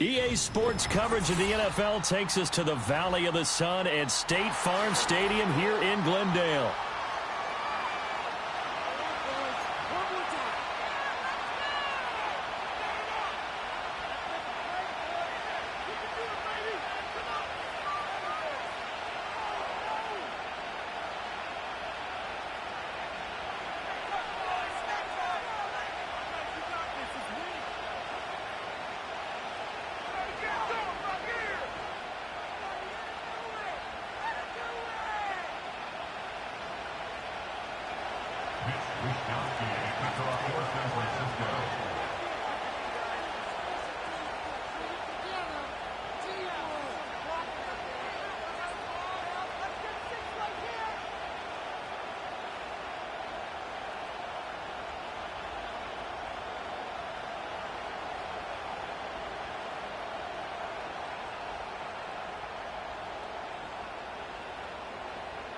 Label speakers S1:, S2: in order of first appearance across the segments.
S1: EA Sports coverage of the NFL takes us to the Valley of the Sun at State Farm Stadium here in Glendale.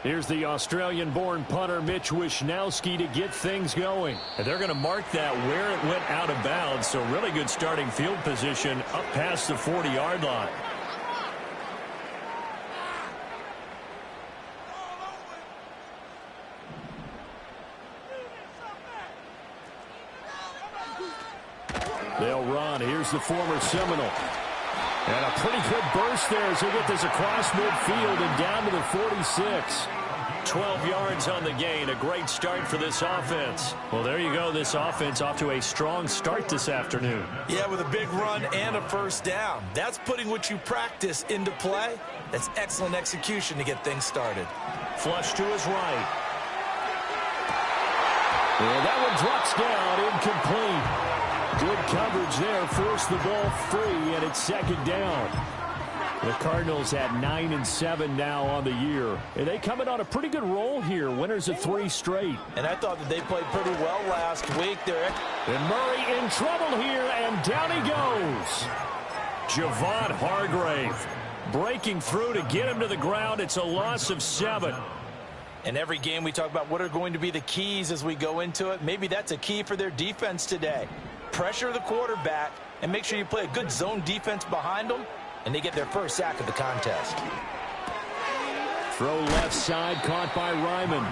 S1: Here's the Australian-born punter Mitch Wishnowsky to get things going. And they're going to mark that where it went out of bounds, so really good starting field position up past the 40-yard line. They'll run. Here's the former Seminole. And a pretty good burst there as he'll get this across midfield and down to the 46. 12 yards on the gain. A great start for this offense. Well, there you go. This offense off to a strong start this afternoon.
S2: Yeah, with a big run and a first down. That's putting what you practice into play. That's excellent execution to get things started.
S1: Flush to his right. And that one drops down, incomplete. Good coverage there, forced the ball free, and it's second down. The Cardinals at 9-7 now on the year. And they come in on a pretty good roll here, winners of 3 straight.
S2: And I thought that they played pretty well last week.
S1: And Murray in trouble here, and down he goes. Javon Hargrave breaking through to get him to the ground. It's a loss of 7.
S2: In every game we talk about what are going to be the keys as we go into it. Maybe that's a key for their defense today. Pressure the quarterback and make sure you play a good zone defense behind them, and they get their first sack of the contest.
S1: Throw left side, caught by Ryman.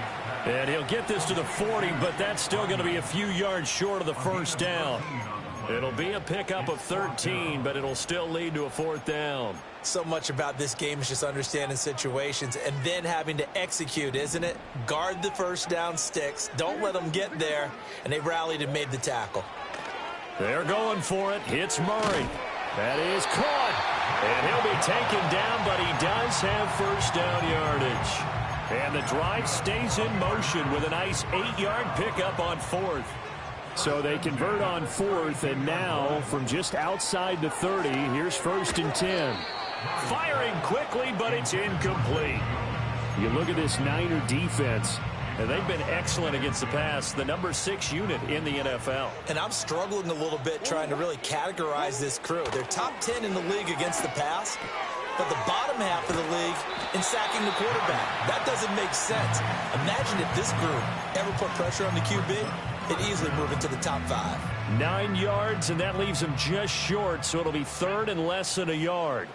S1: And he'll get this to the 40, but that's still going to be a few yards short of the first down. It'll be a pickup of 13, but it'll still lead to a 4th down.
S2: So much about this game is just understanding situations and then having to execute, isn't it? Guard the first down sticks. Don't let them get there. And they rallied and made the tackle.
S1: They're going for it. Hits Murray. That is caught. And he'll be taken down, but he does have first down yardage. And the drive stays in motion with a nice 8-yard pickup on 4th. So they convert on 4th, and now from just outside the 30, here's 1st and 10. Firing quickly, but it's incomplete. You look at this Niner defense. And they've been excellent against the pass, the number 6 unit in the NFL.
S2: And I'm struggling a little bit trying to really categorize this crew. They're top 10 in the league against the pass, but the bottom half of the league in sacking the quarterback. That doesn't make sense. Imagine if this group ever put pressure on the QB, it'd easily move into the top 5.
S1: 9 yards, and that leaves them just short, so it'll be 3rd and less than a yard.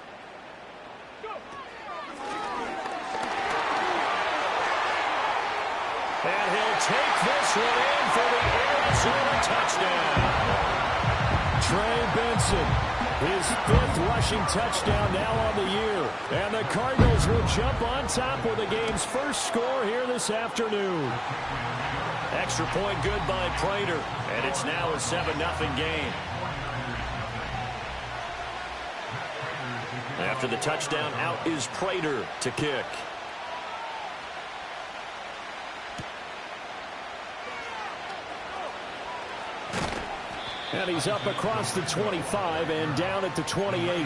S1: And he'll take this one in for the Arizona touchdown. Trey Benson, his 5th rushing touchdown now on the year. And the Cardinals will jump on top with the game's first score here this afternoon. Extra point good by Prater, and it's now a 7-0 game. After the touchdown, out is Prater to kick. And he's up across the 25 and down at the 28.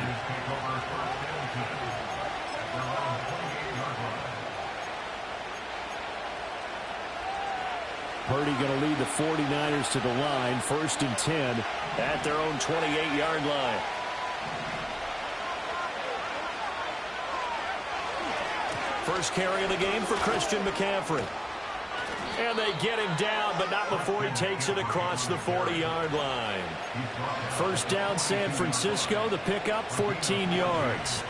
S1: Purdy going to lead the 49ers to the line. 1st and 10 at their own 28-yard line. First carry of the game for Christian McCaffrey. And they get him down, but not before he takes it across the 40-yard line. First down, San Francisco. The pickup, 14 yards.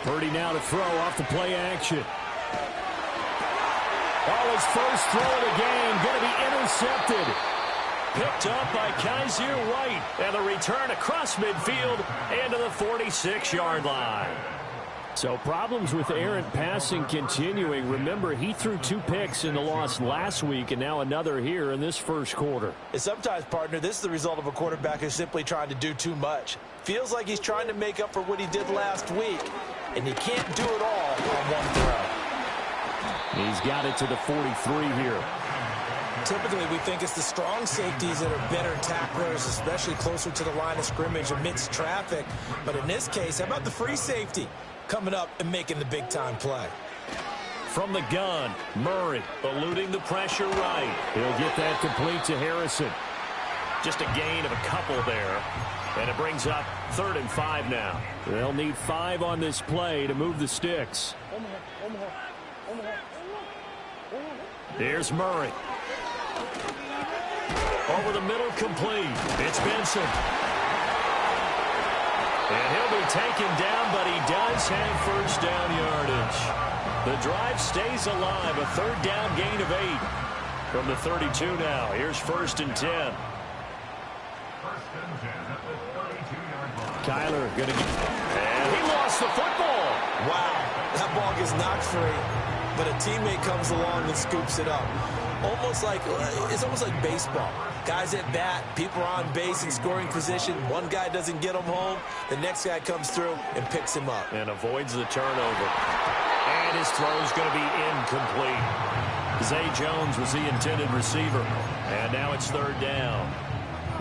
S1: Purdy now to throw off the play action. Oh, his first throw of the game going to be intercepted. Picked up by Kaiser White. And the return across midfield and to the 46-yard line. So problems with errant passing continuing. Remember, he threw 2 picks in the loss last week and now another here in this first quarter.
S2: And sometimes, partner, this is the result of a quarterback who's simply trying to do too much. Feels like he's trying to make up for what he did last week, and he can't do it all on one throw.
S1: He's got it to the 43 here.
S2: Typically, we think it's the strong safeties that are better tacklers, especially closer to the line of scrimmage amidst traffic. But in this case, how about the free safety coming up and making the big-time play?
S1: From the gun, Murray eluding the pressure right. He'll get that complete to Harrison. Just a gain of a couple there. And it brings up 3rd and 5 now. They'll need 5 on this play to move the sticks. Here's Murray. Over the middle, complete. It's Benson. And he'll be taken down, but he does have first down yardage. The drive stays alive. A 3rd down gain of 8. From the 32 now. Here's 1st and 10. Kyler going to get... And he lost the football.
S2: Wow, that ball gets knocked free, but a teammate comes along and scoops it up. It's almost like baseball. Guys at bat, people are on base in scoring position. One guy doesn't get him home. The next guy comes through and picks him up.
S1: And avoids the turnover. And his throw is going to be incomplete. Zay Jones was the intended receiver. And now it's 3rd down.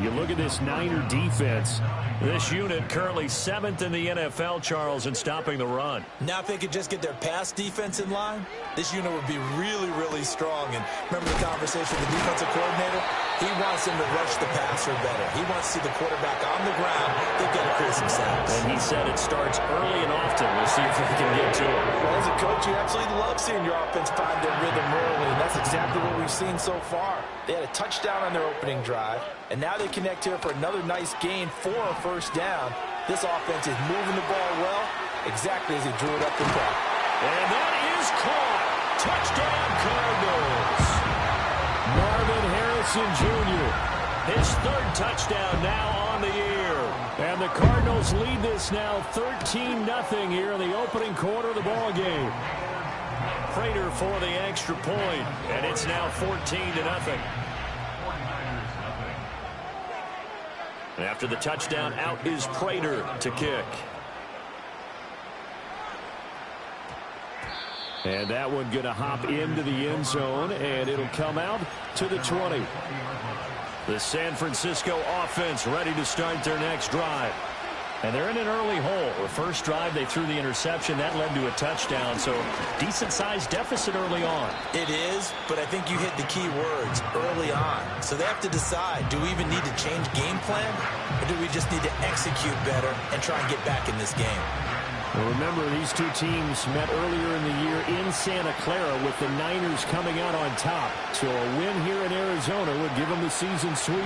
S1: You look at this Niner defense. This unit currently 7th in the NFL, Charles, in stopping the run.
S2: Now if they could just get their pass defense in line, this unit would be really, really strong. And remember the conversation with the defensive coordinator? He wants them to rush the passer better. He wants to see the quarterback on the ground. They've got to create some sacks.
S1: And he said it starts early and often. We'll see if we can get to it.
S2: Well, as a coach, you absolutely love seeing your offense find their rhythm early, and that's exactly what we've seen so far. They had a touchdown on their opening drive, and now they connect here for another nice gain for a first down. This offense is moving the ball well, exactly as he drew it up the back.
S1: And that is caught. Touchdown, Cardinals. Marvin Harrison Jr., his 3rd touchdown now on the year. And the Cardinals lead this now 13-0 here in the opening quarter of the ball game. Prater for the extra point, and it's now 14-0. And after the touchdown, out is Prater to kick. And that one going to hop into the end zone, and it'll come out to the 20. The San Francisco offense ready to start their next drive. And they're in an early hole. The first drive, they threw the interception. That led to a touchdown, so decent-sized deficit early on.
S2: It is, but I think you hit the key words, early on. So they have to decide, do we even need to change game plan, or do we just need to execute better and try and get back in this game?
S1: Well, remember, these two teams met earlier in the year in Santa Clara with the Niners coming out on top. So a win here in Arizona would give them the season sweep.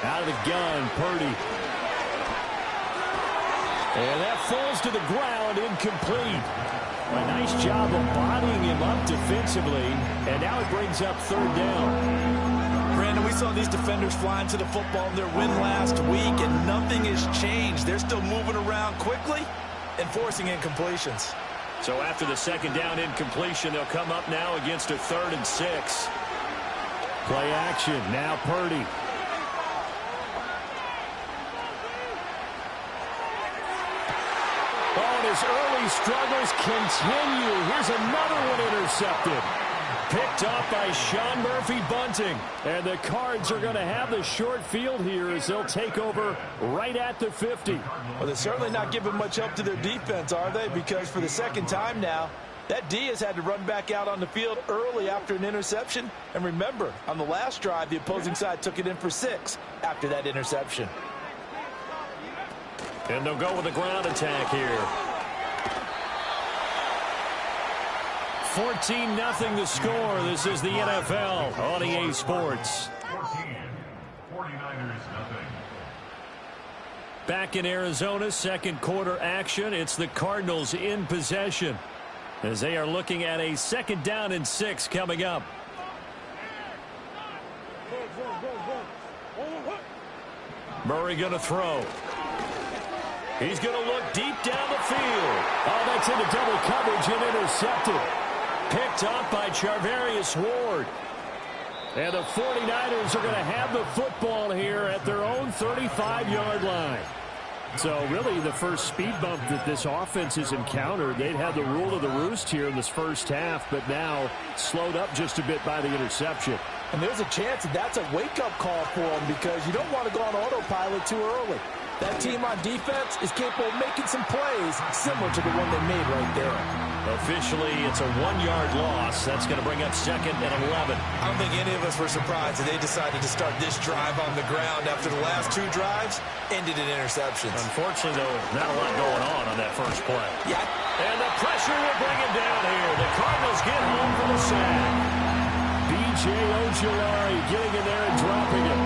S1: Out of the gun, Purdy. And that falls to the ground, incomplete. A nice job of bodying him up defensively. And now it brings up 3rd down.
S2: Brandon, we saw these defenders flying to the football in their win last week, and nothing has changed. They're still moving around quickly and forcing incompletions.
S1: So after the 2nd down incompletion, they'll come up now against a 3rd and 6. Play action, now Purdy. Oh, and his early struggles continue. Here's another one intercepted. Picked up by Sean Murphy-Bunting. And the Cards are going to have the short field here as they'll take over right at the 50.
S2: Well, they're certainly not giving much help to their defense, are they? Because for the 2nd time now, That D has had to run back out on the field early after an interception. And remember, on the last drive, the opposing side took it in for 6 after that interception.
S1: And they'll go with a ground attack here. 14-0 the score. This is the NFL on EA Sports.
S3: 49ers nothing.
S1: Back in Arizona, second quarter action. It's the Cardinals in possession as they are looking at a 2nd down and 6 coming up. Murray going to throw. He's going to look deep down the field. Oh, that's into double coverage and intercepted. Picked up by Charvarius Ward. And the 49ers are going to have the football here at their own 35-yard line. So really the first speed bump that this offense has encountered. They'd had the rule of the roost here in this first half, but now slowed up just a bit by the interception.
S2: And there's a chance that that's a wake-up call for them because you don't want to go on autopilot too early. That team on defense is capable of making some plays similar to the one they made right there.
S1: Officially, it's a 1-yard loss. That's going to bring up 2nd and 11.
S2: I don't think any of us were surprised that they decided to start this drive on the ground after the last 2 drives ended in interceptions.
S1: Unfortunately, though, not a lot going on that first play.
S2: Yeah.
S1: And the pressure will bring him down here. The Cardinals get home for the sack. B.J. Ojulari getting in there and dropping it.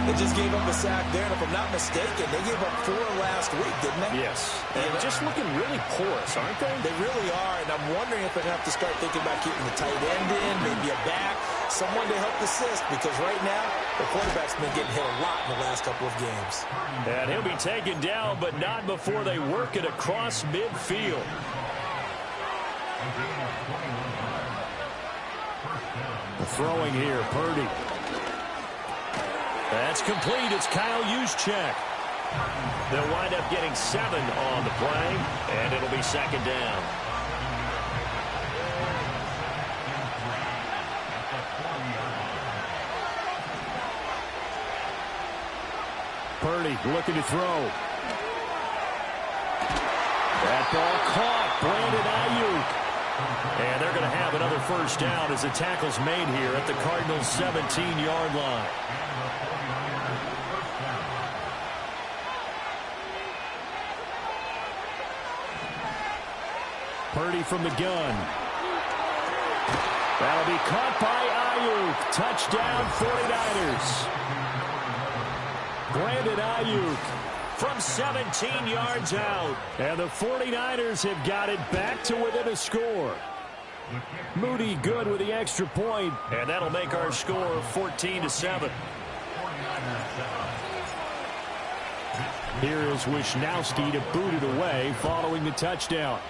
S2: They just gave up a sack there, and if I'm not mistaken, they gave up 4 last week, didn't they?
S1: Yes. And just looking really porous, aren't they?
S2: They really are, and I'm wondering if they're going to have to start thinking about keeping the tight end in, maybe a back, someone to help assist, because right now, the quarterback's been getting hit a lot in the last couple of games.
S1: And he'll be taken down, but not before they work it across midfield. Throwing here, Purdy. That's complete. It's Kyle Juszczyk. They'll wind up getting 7 on the play, and it'll be 2nd down. Purdy looking to throw. That ball caught. Brandon Ayuk. And they're going to have another first down as the tackle's made here at the Cardinals' 17-yard line. Purdy from the gun. That'll be caught by Ayuk. Touchdown 49ers. Brandon Ayuk from 17 yards out. And the 49ers have got it back to within a score. Moody good with the extra point, and that'll make our score 14-7. Here is Wisnowski to boot it away following the touchdown.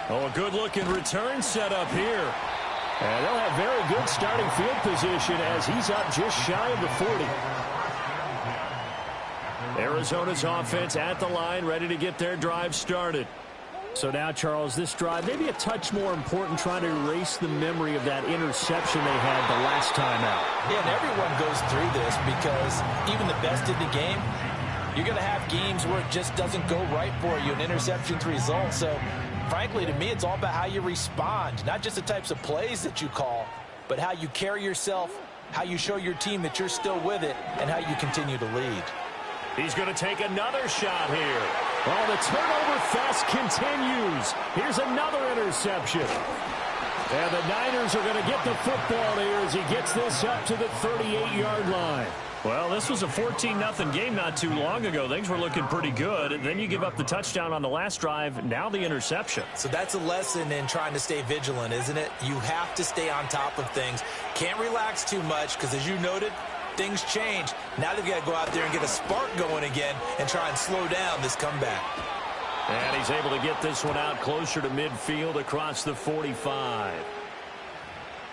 S1: Oh, a good-looking return set up here. And they'll have very good starting field position as he's up just shy of the 40. Arizona's offense at the line, ready to get their drive started. So now, Charles, this drive maybe a touch more important, trying to erase the memory of that interception they had the last time out.
S2: Yeah, and everyone goes through this because even the best in the game, you're going to have games where it just doesn't go right for you, an interception's result. So, frankly, to me, it's all about how you respond, not just the types of plays that you call, but how you carry yourself, how you show your team that you're still with it, and how you continue to lead.
S1: He's going to take another shot here. Oh, the turnover fest continues. Here's another interception. And the Niners are going to get the football here as he gets this up to the 38-yard line. Well, this was a 14-0 game not too long ago. Things were looking pretty good. And then you give up the touchdown on the last drive. Now the interception.
S2: So that's a lesson in trying to stay vigilant, isn't it? You have to stay on top of things. Can't relax too much because, as you noted, things change. Now they've got to go out there and get a spark going again and try and slow down this comeback.
S1: And he's able to get this one out closer to midfield across the 45.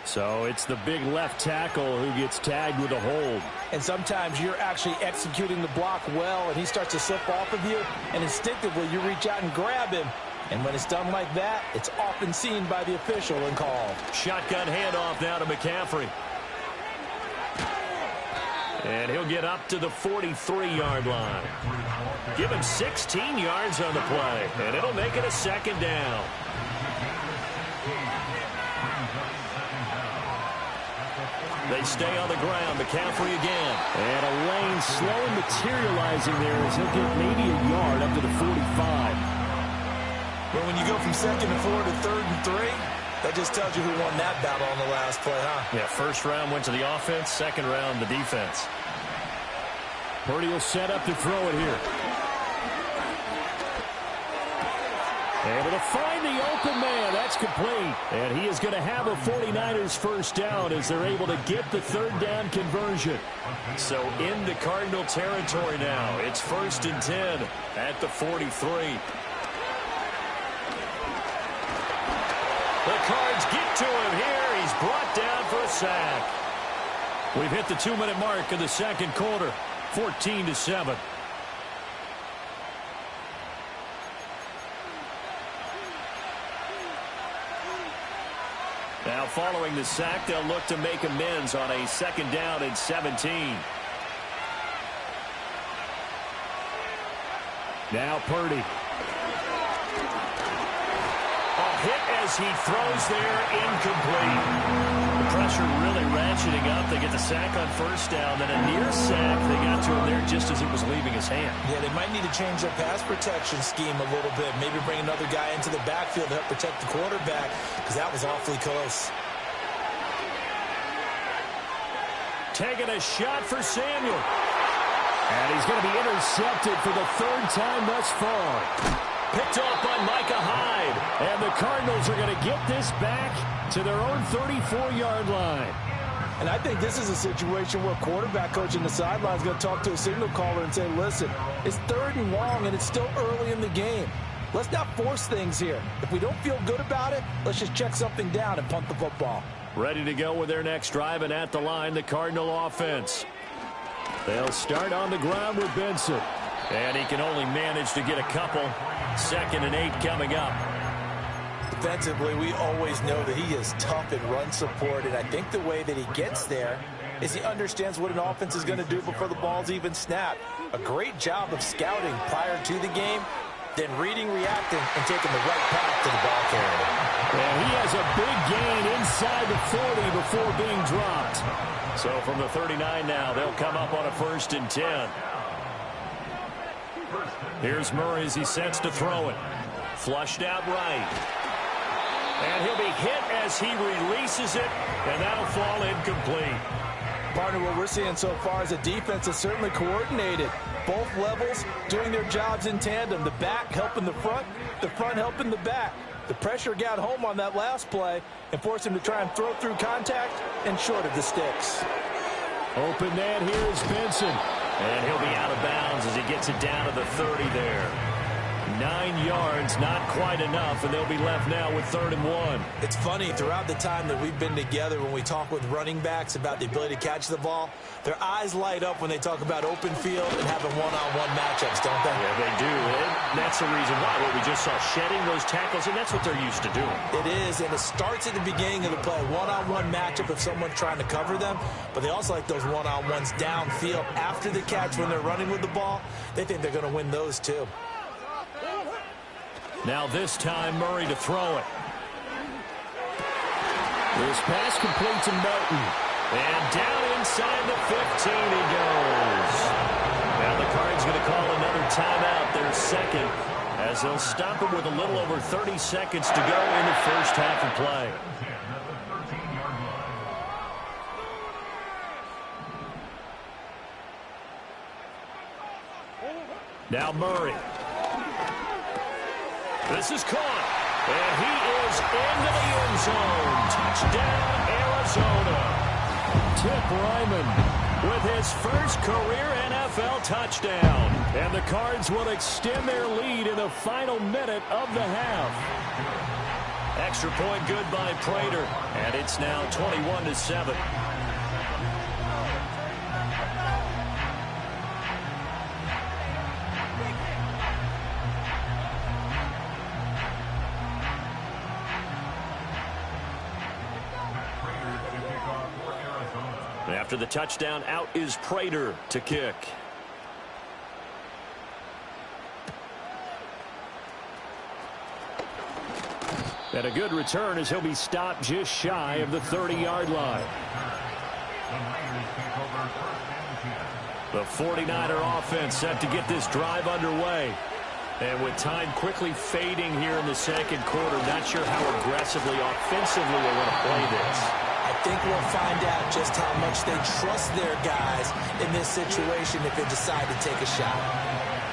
S1: So it's the big left tackle who gets tagged with a hold.
S2: And sometimes you're actually executing the block well, and he starts to slip off of you, and instinctively you reach out and grab him. And when it's done like that, it's often seen by the official and called.
S1: Shotgun handoff now to McCaffrey. And he'll get up to the 43-yard line. Give him 16 yards on the play, and it'll make it a second down. They stay on the ground. McCaffrey again. And a lane slowly materializing there as he'll get maybe a yard up to the 45.
S2: Well, when you go from 2nd and 4 to 3rd and 3, that just tells you who won that battle on the last play, huh?
S1: Yeah, first round went to the offense, second round the defense. Purdy will set up to throw it here. Able to find the open man. That's complete. And he is going to have a 49ers first down as they're able to get the third down conversion. So into Cardinal territory now. It's 1st and 10 at the 43. The Cards get to him here. He's brought down for a sack. We've hit the 2-minute mark in the second quarter. 14-7. Now following the sack, they'll look to make amends on a 2nd down and 17. Now Purdy. Hit as he throws there, incomplete. The pressure really ratcheting up. They get the sack on 1st down, then a near sack. They got to him there just as it was leaving his hand.
S2: Yeah, they might need to change their pass protection scheme a little bit. Maybe bring another guy into the backfield to help protect the quarterback, because that was awfully close.
S1: Taking a shot for Samuel. And he's going to be intercepted for the 3rd time thus far. Picked off by Micah Hyde. And the Cardinals are going to get this back to their own 34-yard line.
S2: And I think this is a situation where quarterback coach in the sideline is going to talk to a signal caller and say, listen, it's 3rd and long and it's still early in the game. Let's not force things here. If we don't feel good about it, let's just check something down and punt the football.
S1: Ready to go with their next drive, and at the line, the Cardinal offense. They'll start on the ground with Benson. And he can only manage to get a couple. 2nd and 8 coming up. Defensively, we always know that he is tough in run support, and I think the way that he gets there is he understands what an offense is going to do before the ball's even snapped. A great job of scouting prior to the game, then reading, reacting, and taking the right path to the ball carrier. And he has a big gain inside the 40 before being dropped. So from the 39 now, they'll come up on a 1st and 10. Here's Murray as he sets to throw it. Flushed out right. And he'll be hit as he releases it, and that'll fall incomplete.
S2: Partner, what we're seeing so far is a defense that's certainly coordinated. Both levels doing their jobs in tandem. The back helping the front helping the back. The pressure got home on that last play and forced him to try and throw through contact and short of the sticks.
S1: Open man here is Benson. And he'll be out of bounds as he gets it down to the 30 there. 9 yards, not quite enough, and they'll be left now with 3rd and 1.
S2: It's funny, throughout the time that we've been together, when we talk with running backs about the ability to catch the ball, their eyes light up when they talk about open field and having one-on-one matchups, don't they?
S1: Yeah, they do. And that's the reason why. What we just saw, shedding those tackles, and that's what they're used to doing.
S2: It is, and it starts at the beginning of the play. One-on-one matchup if someone's trying to cover them, but they also like those one-on-ones downfield after the catch when they're running with the ball. They think they're going to win those too.
S1: Now this time, Murray to throw it. This pass complete to Melton. And down inside the 15 he goes. Now the Cards going to call another timeout, their 2nd, as they'll stop him with a little over 30 seconds to go in the first half of play. Now Murray. This is caught, and he is into the end zone. Touchdown, Arizona. Tip Ryman with his first career NFL touchdown. And the Cards will extend their lead in the final minute of the half. Extra point good by Prater, and it's now 21-7. After the touchdown, out is Prater to kick. And a good return as he'll be stopped just shy of the 30-yard line. The 49er offense set to get this drive underway. And with time quickly fading here in the second quarter, not sure how aggressively, offensively they want to play this.
S2: I think we'll find out just how much they trust their guys in this situation if they decide to take a shot.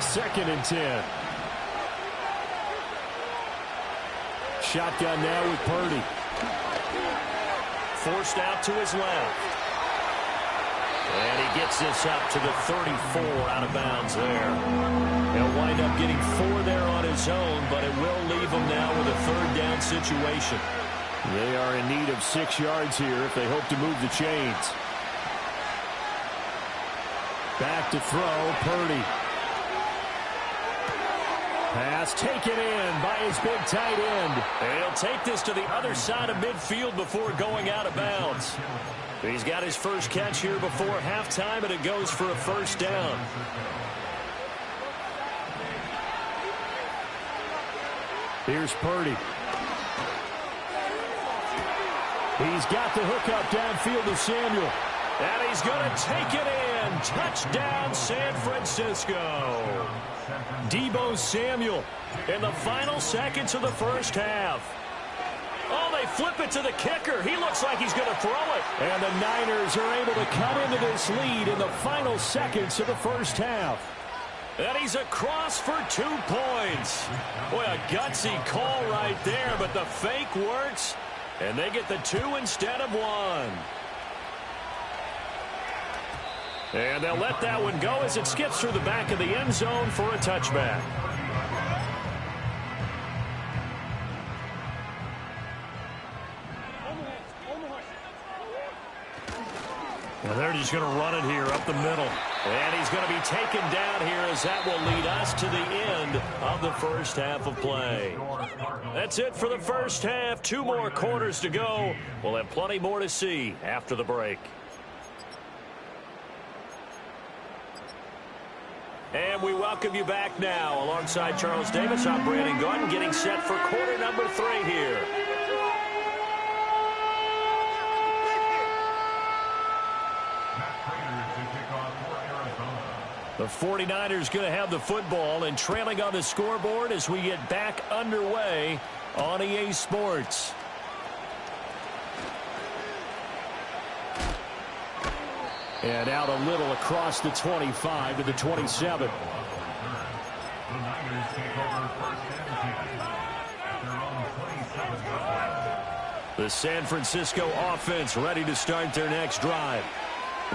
S1: 2nd and 10. Shotgun now with Purdy. Forced out to his left. And he gets this up to the 34 out of bounds there. He'll wind up getting 4 there on his own, but it will leave him now with a 3rd down situation. They are in need of 6 yards here if they hope to move the chains. Back to throw, Purdy. Pass taken in by his big tight end. And he'll take this to the other side of midfield before going out of bounds. He's got his first catch here before halftime, and it goes for a 1st down. Here's Purdy. He's got the hook up downfield to Samuel. And he's going to take it in. Touchdown, San Francisco. Deebo Samuel in the final seconds of the first half. Oh, they flip it to the kicker. He looks like he's going to throw it. And the Niners are able to cut into this lead in the final seconds of the first half. And he's across for 2 points. Boy, a gutsy call right there, but the fake works. And they get the 2 instead of 1. And they'll let that one go as it skips through the back of the end zone for a touchback. And they're just going to run it here up the middle. And he's going to be taken down here as that will lead us to the end of the first half of play. That's it for the first half. 2 more quarters to go. We'll have plenty more to see after the break. And we welcome you back now. Alongside Charles Davis, I'm Brandon Gordon, getting set for quarter number 3 here. The 49ers going to have the football and trailing on the scoreboard as we get back underway on EA Sports. And out a little across the 25 to the 27. The San Francisco offense ready to start their next drive.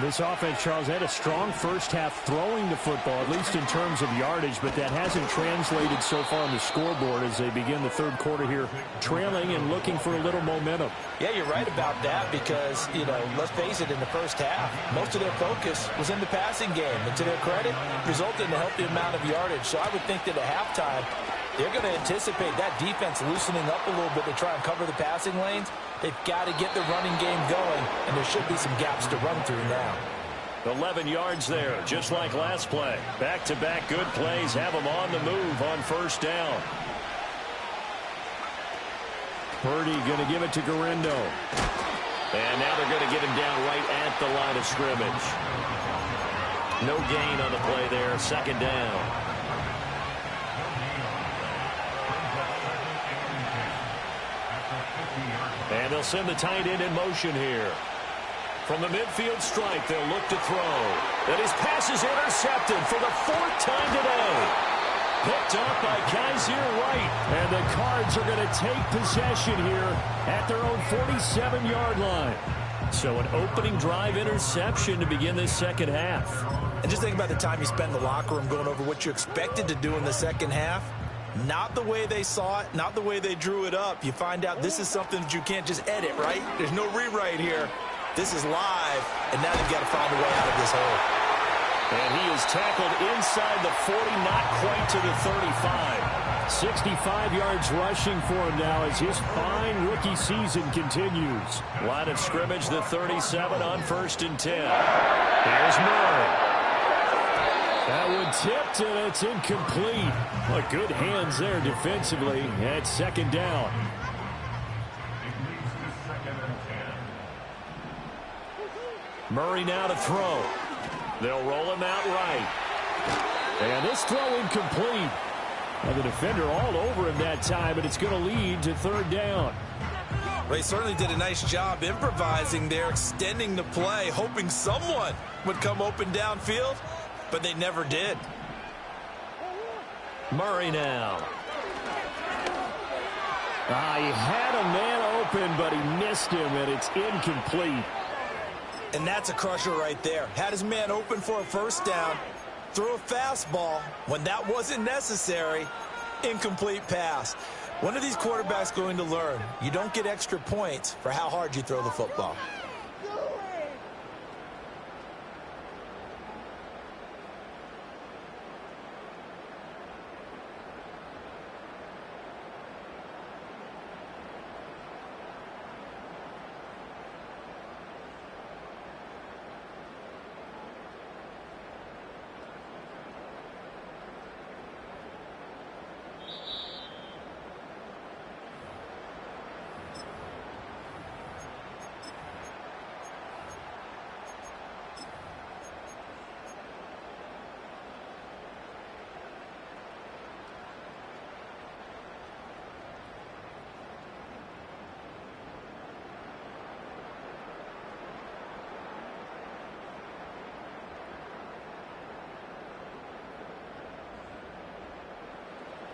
S1: This offense, Charles, had a strong first half throwing the football, at least in terms of yardage, but that hasn't translated so far on the scoreboard as they begin the third quarter here, trailing and looking for a little momentum.
S2: Yeah, you're right about that because, let's face it, in the first half, most of their focus was in the passing game. And to their credit, resulted in a healthy amount of yardage. So I would think that at halftime, they're going to anticipate that defense loosening up a little bit to try and cover the passing lanes. They've got to get the running game going, and there should be some gaps to run through now.
S1: 11 yards there, just like last play. Back-to-back good plays have them on the move on first down. Purdy going to give it to Garindo. And now they're going to get him down right at the line of scrimmage. No gain on the play there, 2nd down. And they'll send the tight end in motion here. From the midfield stripe, they'll look to throw. And his pass is intercepted for the 4th time today. Picked up by Kaiser White. And the Cards are going to take possession here at their own 47-yard line. So an opening drive interception to begin this second half.
S2: And just think about the time you spent in the locker room going over what you expected to do in the second half. Not the way they saw it, not the way they drew it up. You find out this is something that you can't just edit, right? There's no rewrite here. This is live, and now they've got to find a way out of this hole.
S1: And he is tackled inside the 40, not quite to the 35. 65 yards rushing for him now as his fine rookie season continues. Line of scrimmage, the 37 on 1st and 10. Here's Murray. That one tipped, and it's incomplete. But good hands there defensively at 2nd down. Murray now to throw. They'll roll him out right. And this throw incomplete. And the defender all over him that time, and it's going to lead to 3rd down.
S2: Well, he certainly did a nice job improvising there, extending the play, hoping someone would come open downfield, but they never did.
S1: Murray now. He had a man open, but he missed him, and it's incomplete.
S2: And that's a crusher right there. Had his man open for a 1st down, threw a fastball when that wasn't necessary, incomplete pass. When are these quarterbacks going to learn? You don't get extra points for how hard you throw the football.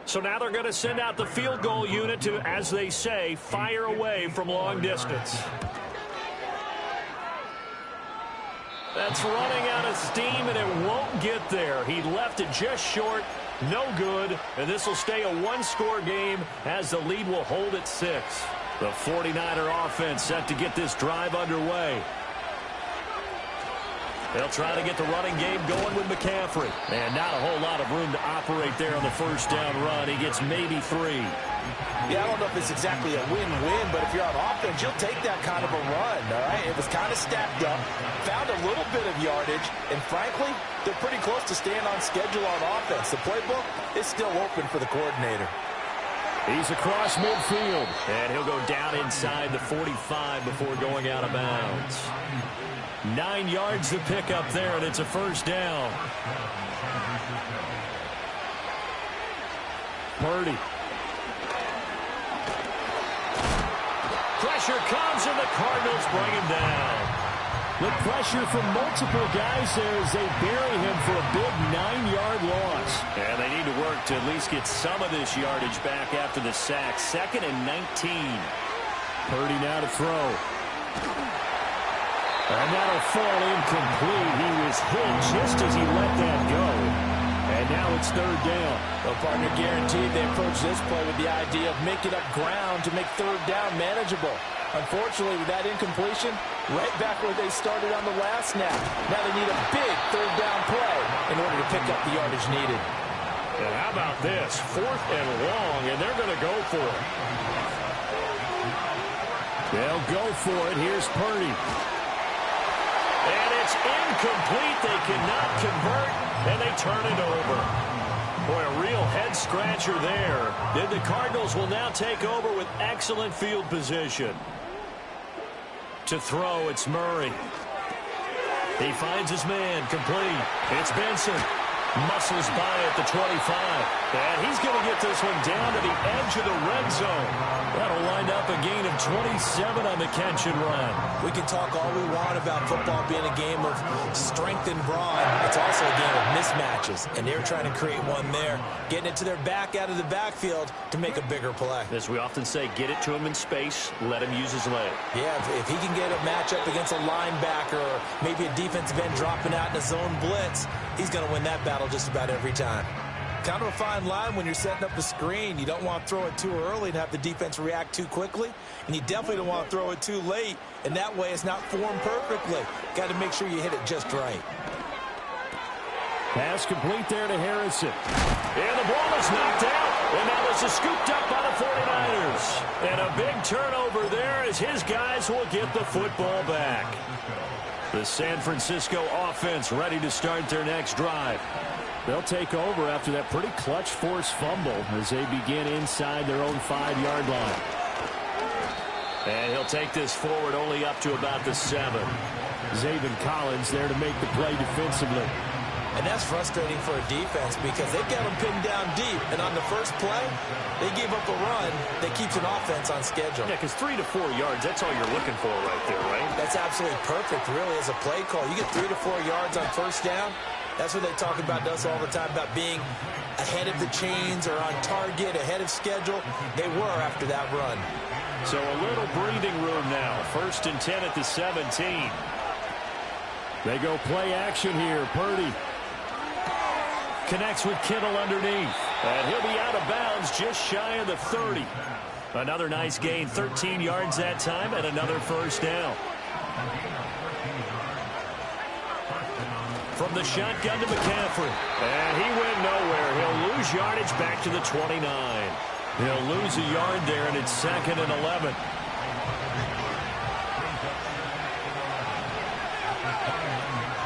S1: So now they're going to send out the field goal unit to, as they say, fire away from long distance. That's running out of steam, and it won't get there. He left it just short, no good, and this will stay a one-score game as the lead will hold at 6. The 49er offense set to get this drive underway. They'll try to get the running game going with McCaffrey. And not a whole lot of room to operate there on the 1st down run. He gets maybe 3.
S3: Yeah, I don't know if it's exactly a win-win, but if you're on offense, you'll take that kind of a run, all right? It was kind of stacked up, found a little bit of yardage, and frankly, they're pretty close to staying on schedule on offense. The playbook is still open for the coordinator.
S1: He's across midfield, and he'll go down inside the 45 before going out of bounds. 9 yards to pick up there, and it's a 1st down. Purdy. Pressure comes, and the Cardinals bring him down. The pressure from multiple guys there as they bury him for a big 9-yard loss. And they need to work to at least get some of this yardage back after the sack. 2nd and 19. Purdy now to throw. And that'll fall incomplete. He was hit just as he let that go. And now it's 3rd down.
S3: Well, partner, guaranteed they approach this play with the idea of making up ground to make 3rd down manageable. Unfortunately, with that incompletion, right back where they started on the last snap. Now they need a big 3rd down play in order to pick up the yardage needed.
S1: And how about this? 4th and long, and they're going to go for it. They'll go for it. Here's Purdy. And it's incomplete. They cannot convert, and they turn it over. Boy, a real head-scratcher there. Then the Cardinals will now take over with excellent field position. To throw, it's Murray. He finds his man, complete. It's Benson. Muscles by at the 25. And he's going to get this one down to the edge of the red zone. That'll wind up a gain of 27 on the catch and run.
S2: We can talk all we want about football being a game of strength and brawn. It's also a game of mismatches, and they're trying to create one there, getting it to their back out of the backfield to make a bigger play.
S1: As we often say, get it to him in space, let him use his leg.
S2: Yeah, if he can get a matchup against a linebacker or maybe a defensive end dropping out in a zone blitz, he's going to win that battle just about every time. Kind of a fine line when you're setting up a screen. You don't want to throw it too early and have the defense react too quickly, and you definitely don't want to throw it too late, and that way it's not formed perfectly. Got to make sure you hit it just right.
S1: Pass complete there to Harrison. And the ball is knocked out. And now this is scooped up by the 49ers. And a big turnover there as his guys will get the football back. The San Francisco offense ready to start their next drive. They'll take over after that pretty clutch forced fumble as they begin inside their own 5-yard line. And he'll take this forward only up to about the 7. Zaven Collins there to make the play defensively.
S2: And that's frustrating for a defense because they've got them pinned down deep. And on the first play, they gave up a run that keeps an offense on schedule.
S1: Yeah, because 3 to 4 yards, that's all you're looking for right there, right?
S2: That's absolutely perfect, really, as a play call. You get 3 to 4 yards on first down. That's what they talk about to us all the time, about being ahead of the chains or on target, ahead of schedule. They were after that run.
S1: So a little breathing room now. 1st and 10 at the 17. They go play action here. Purdy connects with Kittle underneath. And he'll be out of bounds just shy of the 30. Another nice gain. 13 yards that time and another first down. From the shotgun to McCaffrey. And he went nowhere. He'll lose yardage back to the 29. He'll lose a yard there, and it's 2nd and 11.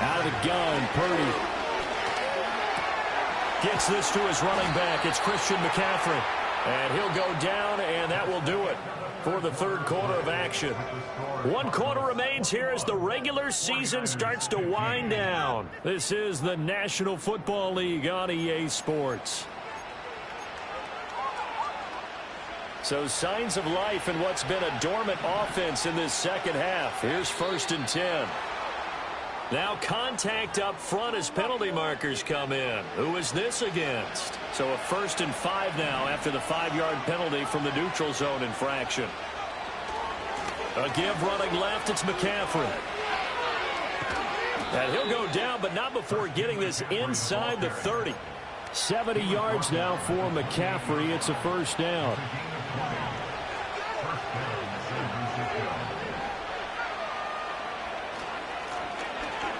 S1: Out of the gun, Purdy. Gets this to his running back. It's Christian McCaffrey. And he'll go down, and that will do it for the 3rd quarter of action. 1 quarter remains here as the regular season starts to wind down. This is the National Football League on EA Sports. So signs of life in what's been a dormant offense in this second half. Here's 1st and 10. Now contact up front as penalty markers come in. Who is this against? So a 1st and 5 now after the 5-yard penalty from the neutral zone infraction. A give running left, it's McCaffrey. And he'll go down, but not before getting this inside the 30. 70 yards now for McCaffrey. It's a first down.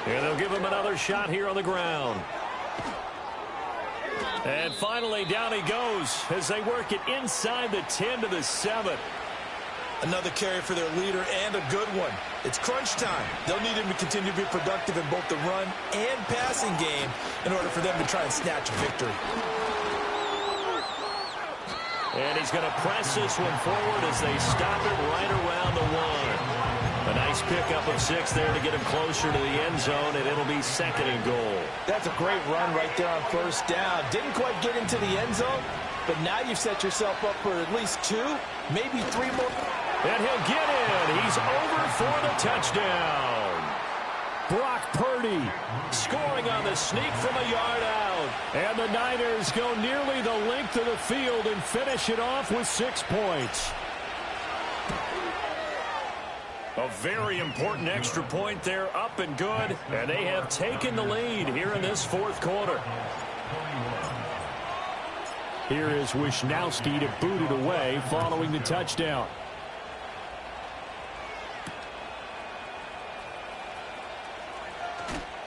S1: And they'll give him another shot here on the ground. And finally, down he goes as they work it inside the 10 to the 7.
S2: Another carry for their leader and a good one. It's crunch time. They'll need him to continue to be productive in both the run and passing game in order for them to try and snatch a victory.
S1: And he's going to press this one forward as they stop it right around the 1. A nice pickup of 6 there to get him closer to the end zone, and it'll be 2nd and goal.
S3: That's a great run right there on first down. Didn't quite get into the end zone, but now you've set yourself up for at least 2, maybe 3 more.
S1: And he'll get in. He's over for the touchdown. Brock Purdy scoring on the sneak from a yard out. And the Niners go nearly the length of the field and finish it off with 6 points. A very important extra point there, up and good. And they have taken the lead here in this 4th quarter. Here is Wisnowski to boot it away following the touchdown.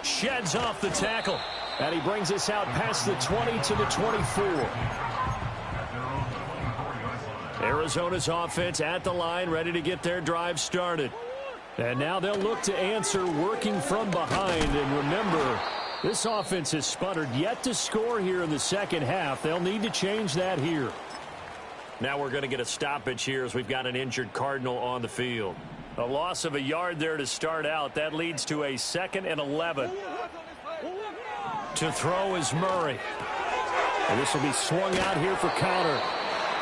S1: Sheds off the tackle. And he brings us out past the 20 to the 24. Arizona's offense at the line, ready to get their drive started. And now they'll look to answer working from behind. And remember, this offense has sputtered yet to score here in the second half. They'll need to change that here. Now we're going to get a stoppage here as we've got an injured Cardinal on the field. A loss of a yard there to start out. That leads to a 2nd and 11. To throw is Murray. And this will be swung out here for counter.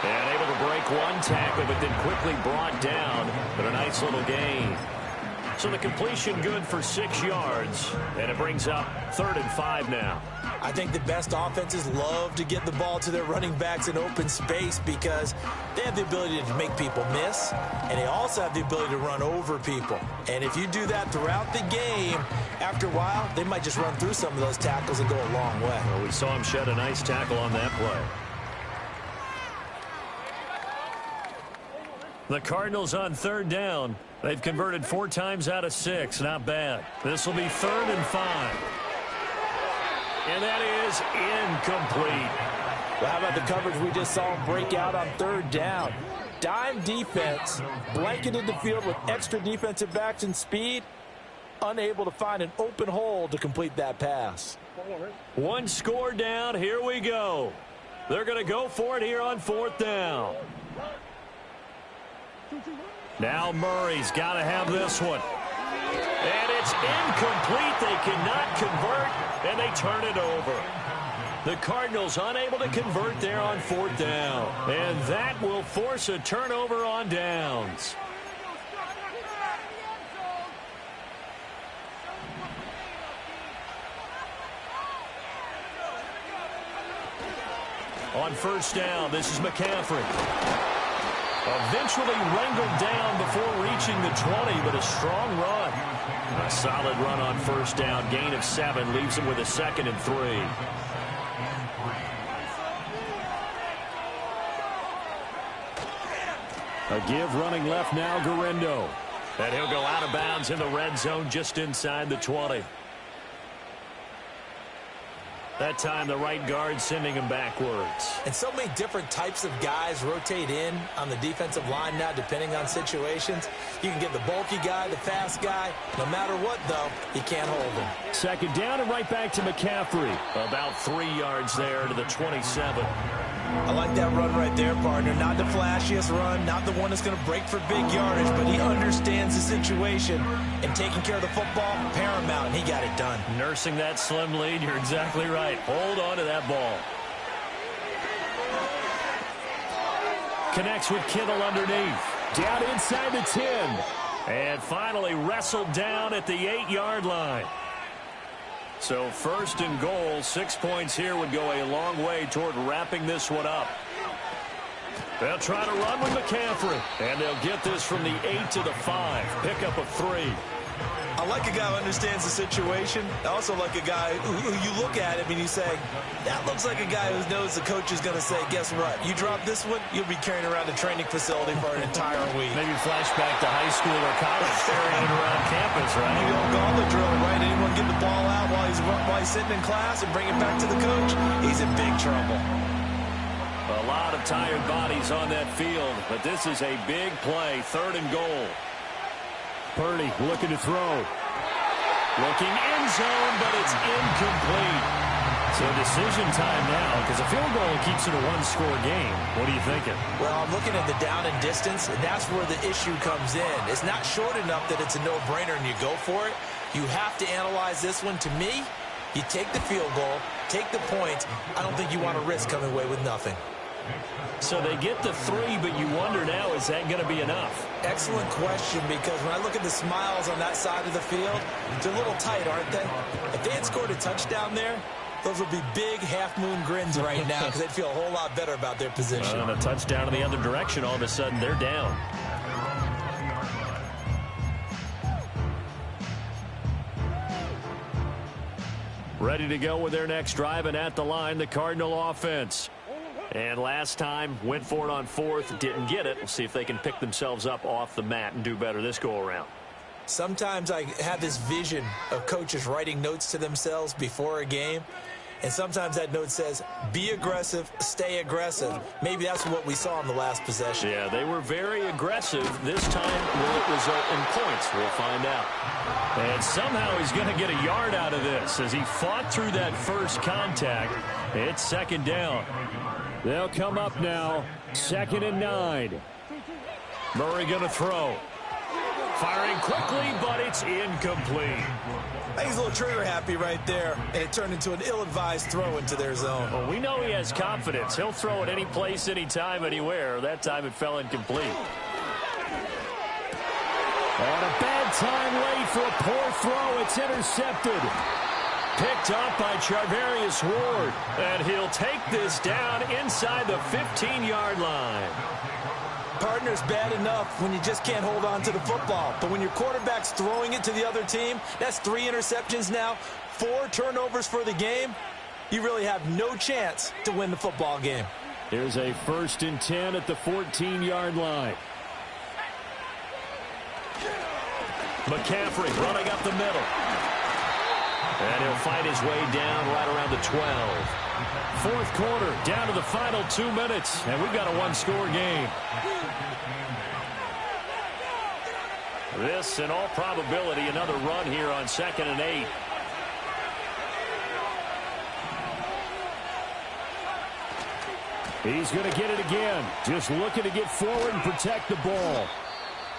S1: And able to break one tackle, but then quickly brought down. But a nice little gain. So the completion good for 6 yards. And it brings up 3rd and 5 now.
S2: I think the best offenses love to get the ball to their running backs in open space because they have the ability to make people miss, and they also have the ability to run over people. And if you do that throughout the game, after a while, they might just run through some of those tackles and go a long way.
S1: Well, we saw him shed a nice tackle on that play. The Cardinals on 3rd down. They've converted 4 times out of 6. Not bad. This will be 3rd and 5. and that is incomplete.
S3: Well, how about the coverage we just saw him break out on third down? Dime defense, blanketed the field with extra defensive backs and speed, unable to find an open hole to complete that pass.
S1: One score down. Here we go. They're going to go for it here on fourth down. Now Murray's got to have this one. And it's incomplete. They cannot convert, and they turn it over. The Cardinals unable to convert there on fourth down. And that will force a turnover on downs. On first down, this is McCaffrey. Eventually wrangled down before reaching the 20, but a strong run. A solid run on first down. Gain of 7 leaves him with a 2nd and 3. A give running left now, Guerrero. And he'll go out of bounds in the red zone just inside the 20. That time the right guard sending him backwards.
S2: And so many different types of guys rotate in on the defensive line now depending on situations. You can get the bulky guy, the fast guy. No matter what, though, he can't hold him.
S1: Second down and right back to McCaffrey. About 3 yards there to the 27.
S2: I like that run right there, partner. Not the flashiest run, not the one that's going to break for big yardage, but he understands the situation, and taking care of the football, paramount, and he got it done.
S1: Nursing that slim lead, you're exactly right. Hold on to that ball. Connects with Kittle underneath. Down inside the 10. And finally wrestled down at the 8-yard line. So first and goal, 6 points here would go a long way toward wrapping this one up. They'll try to run with McCaffrey, and they'll get this from the 8 to the 5. Pickup of 3.
S2: I like a guy who understands the situation. I also like a guy who you look at him and you say, that looks like a guy who knows the coach is going to say, guess what? You drop this one, you'll be carrying around a training facility for an entire week.
S1: Maybe flashback to high school or college, carrying it around campus, right?
S2: The old gauntlet drill, right? Anyone get the ball out while he's sitting in class and bring it back to the coach? He's in big trouble.
S1: A lot of tired bodies on that field, but this is a big play, 3rd and goal. Purdy looking to throw. Looking end zone, but it's incomplete. So decision time now, because a field goal keeps it a one-score game. What are you thinking?
S2: Well, I'm looking at the down and distance, and that's where the issue comes in. It's not short enough that it's a no-brainer and you go for it. You have to analyze this one. To me, you take the field goal, take the points. I don't think you want to risk coming away with nothing.
S1: So they get the 3, but you wonder now, is that going to be enough?
S2: Excellent question, because when I look at the smiles on that side of the field, they're a little tight, aren't they? If they had scored a touchdown there, those would be big half-moon grins right now because they'd feel a whole lot better about their position.
S1: And a touchdown in the other direction, all of a sudden they're down. Ready to go with their next drive, and at the line, the Cardinal offense. And last time, went for it on 4th, didn't get it. We'll see if they can pick themselves up off the mat and do better this go-around.
S2: Sometimes I have this vision of coaches writing notes to themselves before a game, and sometimes that note says, be aggressive, stay aggressive. Maybe that's what we saw in the last possession.
S1: Yeah, they were very aggressive. This time, will it result in points? We'll find out. And somehow he's going to get a yard out of this as he fought through that first contact. It's 2nd down. They'll come up now, 2nd and 9. Murray going to throw. Firing quickly, but it's incomplete.
S2: I think he's a little trigger happy right there, and it turned into an ill-advised throw into their zone.
S1: Well, we know he has confidence. He'll throw it any place, anytime, anywhere. That time it fell incomplete. On a bad time late for a poor throw. It's intercepted. Picked up by Charvarius Ward. And he'll take this down inside the 15-yard line.
S2: Partner's bad enough when you just can't hold on to the football. But when your quarterback's throwing it to the other team, that's 3 interceptions now, 4 turnovers for the game. You really have no chance to win the football game.
S1: Here's a 1st and 10 at the 14-yard line. McCaffrey running up the middle. And he'll fight his way down right around the 12. Fourth quarter, down to the final 2 minutes, and we've got a one-score game. This, in all probability, another run here on 2nd and 8. He's going to get it again. Just looking to get forward and protect the ball.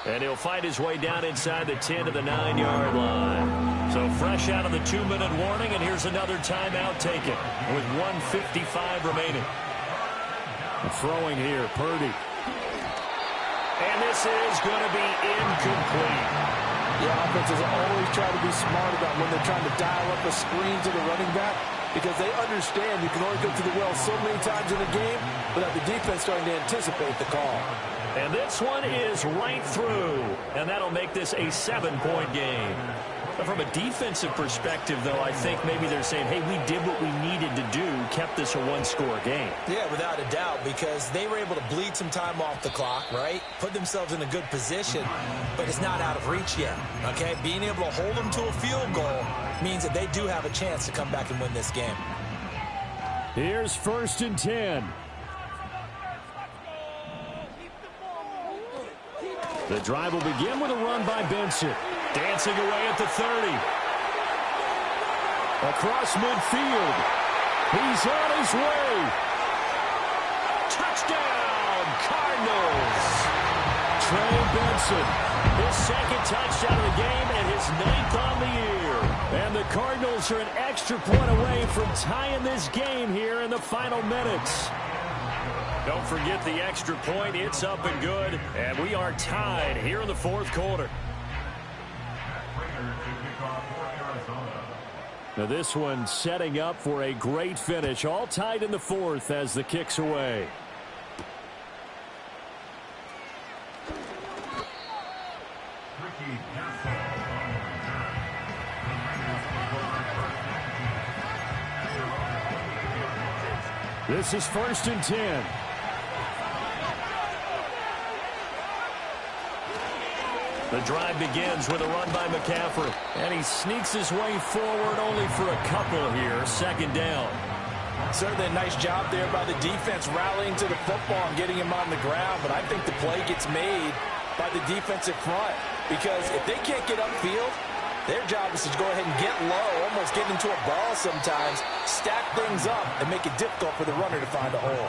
S1: And he'll fight his way down inside the 10 to the 9-yard line. So fresh out of the 2-minute warning, and here's another timeout taken with 1:55 remaining. Throwing here, Purdy. And this is going to be incomplete.
S3: Yeah, offenses always try to be smart about when they're trying to dial up a screen to the running back, because they understand you can only go to the well so many times in a game without the defense starting to anticipate the call.
S1: And this one is right through, and that'll make this a 7-point game. But from a defensive perspective, though, I think maybe they're saying, hey, we did what we needed to do, kept this a one-score game.
S2: Yeah, without a doubt, because they were able to bleed some time off the clock, right? Put themselves in a good position, but it's not out of reach yet, okay? Being able to hold them to a field goal means that they do have a chance to come back and win this game.
S1: Here's 1st and 10. The drive will begin with a run by Benson. Dancing away at the 30. Across midfield. He's on his way. Touchdown, Cardinals. Trey Benson, his 2nd touchdown of the game and his 9th on the year. And the Cardinals are an extra point away from tying this game here in the final minutes. Don't forget the extra point. It's up and good. And we are tied here in the 4th quarter. Now this one setting up for a great finish. All tied in the 4th as the kick's away. This is 1st and 10. The drive begins with a run by McCaffrey. And he sneaks his way forward only for a couple here. 2nd down.
S3: Certainly a nice job there by the defense rallying to the football and getting him on the ground. But I think the play gets made by the defensive front. Because if they can't get upfield, their job is to go ahead and get low, almost get into a ball sometimes, stack things up, and make it difficult for the runner to find a hole.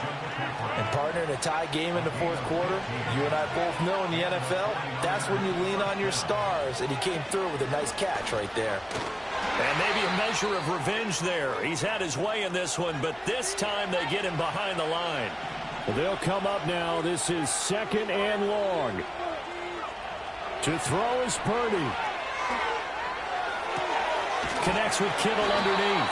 S3: And partner, in a tie game in the 4th quarter, you and I both know in the NFL, that's when you lean on your stars, and he came through with a nice catch right there.
S1: And maybe a measure of revenge there. He's had his way in this one, but this time they get him behind the line. They'll come up now. This is 2nd and long. To throw is Purdy. Connects with Kittle underneath.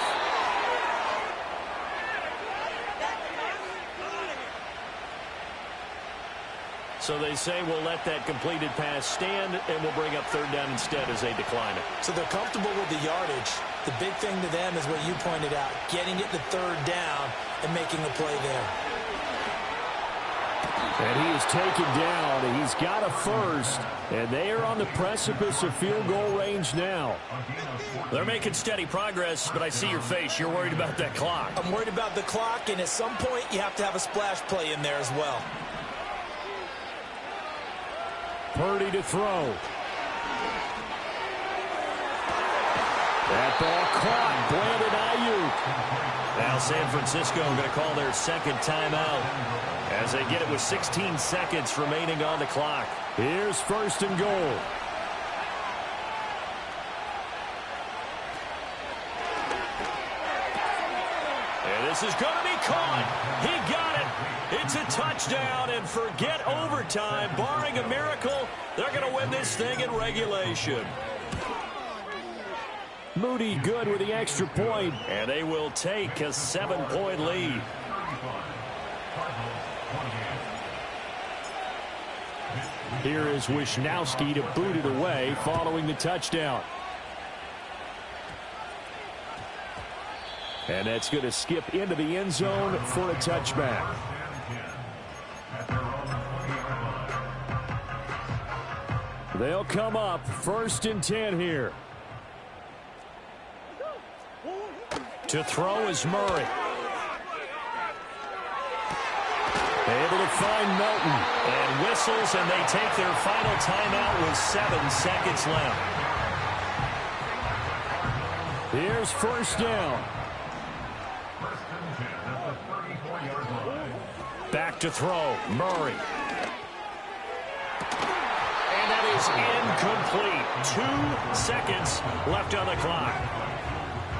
S1: So they say we'll let that completed pass stand, and we'll bring up 3rd down instead as they decline it.
S2: So they're comfortable with the yardage. The big thing to them is what you pointed out, getting it to 3rd down and making the play there.
S1: And he is taken down. He's got a 1st, and they are on the precipice of field goal range now. They're making steady progress, but I see your face. You're worried about that clock.
S2: I'm worried about the clock, and at some point you have to have a splash play in there as well.
S1: Purdy to throw. That ball caught. Brandon Ayuk. Now San Francisco going to call their 2nd timeout as they get it with 16 seconds remaining on the clock. Here's 1st and goal. And this is going to be caught. He got it. It's a touchdown, and forget overtime. Barring a miracle, they're going to win this thing in regulation. Moody good with the extra point, and they will take a 7-point lead. Here is Wisnowski to boot it away following the touchdown. And that's going to skip into the end zone for a touchback. They'll come up 1st and 10 here. To throw is Murray. Able to find Milton. And whistles, and they take their final timeout with 7 seconds left. Here's first down. Back to throw, Murray. And that is incomplete. 2 seconds left on the clock.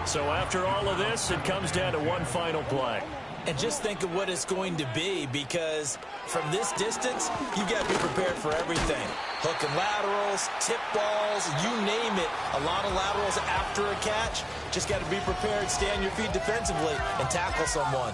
S1: So after all of this, it comes down to one final play.
S2: And just think of what it's going to be, because from this distance, you've got to be prepared for everything. Hook and laterals, tip balls, you name it. A lot of laterals after a catch. Just got to be prepared, stay on your feet defensively, and tackle someone.